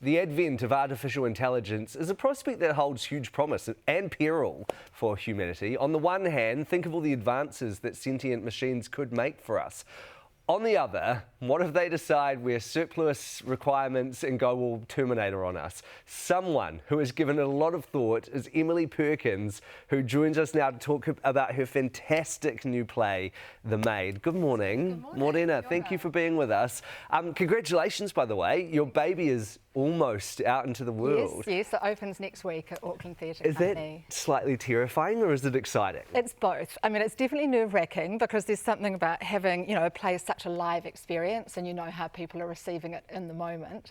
The advent of artificial intelligence is a prospect that holds huge promise and peril for humanity. On the one hand, think of all the advances that sentient machines could make for us. On the other, what if they decide we're surplus requirements and go all Terminator on us? Someone who has given it a lot of thought is Emily Perkins, who joins us now to talk about her fantastic new play, The Maid. Good morning. Good morning. Morena, thank you for being with us. Congratulations, by the way. Your baby is almost out into the world. Yes, it opens next week at Auckland Theatre Is Company. that slightly terrifying or is it exciting? It's both. I mean, it's definitely nerve-wracking because there's something about having, a play such a live experience and you know how people are receiving it in the moment.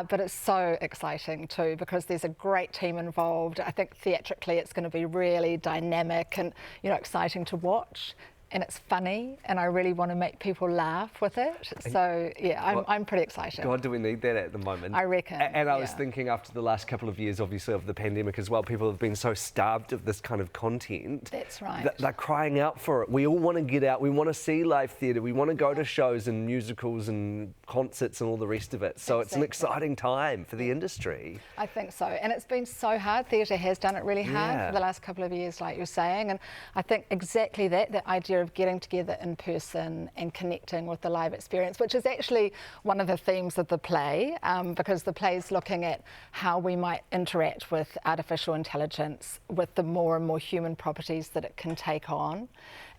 But it's so exciting too because there's a great team involved. I think theatrically it's going to be really dynamic and, exciting to watch. And it's funny, and I really want to make people laugh with it. So, yeah, I'm pretty excited. God, do we need that at the moment? I reckon. And I was thinking after the last couple of years, obviously, of the pandemic as well, people have been so starved of this kind of content. That's right. They're crying out for it. We all want to get out. We want to see live theatre. We want to go to shows and musicals and concerts and all the rest of it. So It's an exciting time for the industry. I think so. And it's been so hard. Theatre has done it really hard for the last couple of years, like you're saying. And I think exactly that idea of getting together in person and connecting with the live experience, which is actually one of the themes of the play, because the play is looking at how we might interact with artificial intelligence, with the more and more human properties that it can take on.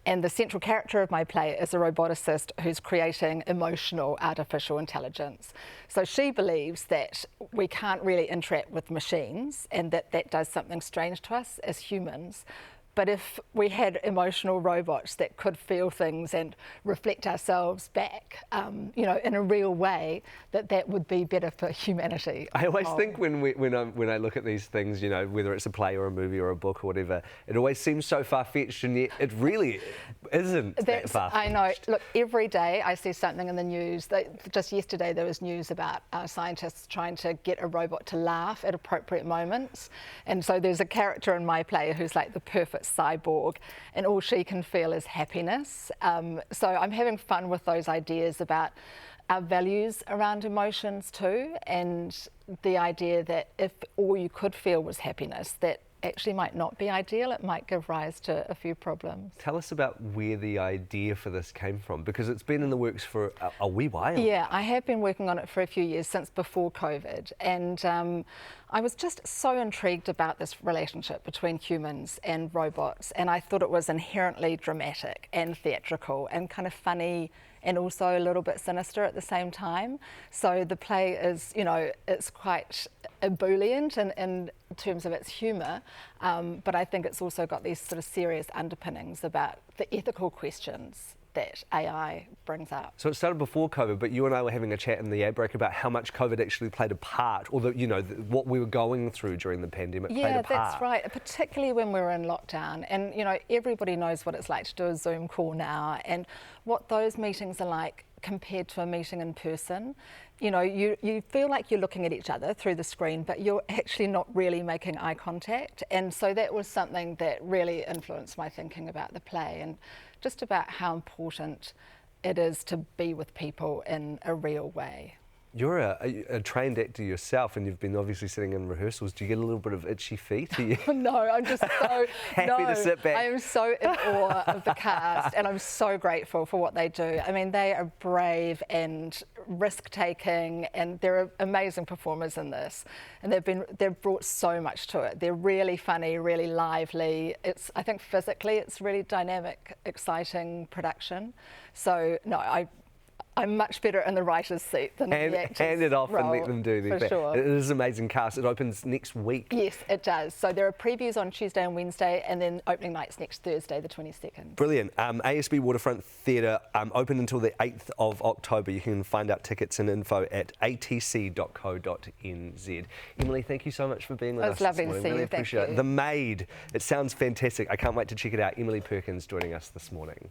And the central character of my play is a roboticist who's creating emotional artificial intelligence. So she believes that we can't really interact with machines and that does something strange to us as humans. But if we had emotional robots that could feel things and reflect ourselves back, in a real way, that would be better for humanity. I always think when I look at these things, whether it's a play or a movie or a book or whatever, it always seems so far-fetched, and yet it really isn't that far-fetched. I know. Look, every day I see something in the news. Just yesterday there was news about scientists trying to get a robot to laugh at appropriate moments. And so there's a character in my play who's like the perfect cyborg, and all she can feel is happiness. So I'm having fun with those ideas about our values around emotions too, and the idea that if all you could feel was happiness, that actually might not be ideal. It might give rise to a few problems. Tell us about where the idea for this came from, because it's been in the works for a wee while. Yeah, I have been working on it for a few years, since before COVID, and I was just so intrigued about this relationship between humans and robots, and I thought it was inherently dramatic and theatrical and kind of funny and also a little bit sinister at the same time. So the play is, it's quite ebullient in terms of its humour, but I think it's also got these sort of serious underpinnings about the ethical questions that AI brings up. So it started before COVID, but you and I were having a chat in the ad break about how much COVID actually played a part, or what we were going through during the pandemic played a part. Yeah, that's right, particularly when we were in lockdown. And, everybody knows what it's like to do a Zoom call now and what those meetings are like compared to a meeting in person. You feel like you're looking at each other through the screen, but you're actually not really making eye contact. And so that was something that really influenced my thinking about the play and just about how important it is to be with people in a real way. You're a trained actor yourself, and you've been obviously sitting in rehearsals. Do you get a little bit of itchy feet? Are you No, I'm just so happy to sit back? I am so in awe of the cast, and I'm so grateful for what they do. I mean, they are brave and risk-taking, and they're amazing performers in this. And they've brought so much to it. They're really funny, really lively. I think physically, it's really dynamic, exciting production. So no, I'm much better in the writer's seat than in the actor's hand it off role, and let them do their thing. Sure. It is an amazing cast. It opens next week. Yes, it does. So there are previews on Tuesday and Wednesday, and then opening nights next Thursday, the 22nd. Brilliant. ASB Waterfront Theatre open until the 8th of October. You can find out tickets and info at atc.co.nz. Emily, thank you so much for being with us. It's lovely to see you. Really appreciate it. The Maid. It sounds fantastic. I can't wait to check it out. Emily Perkins joining us this morning.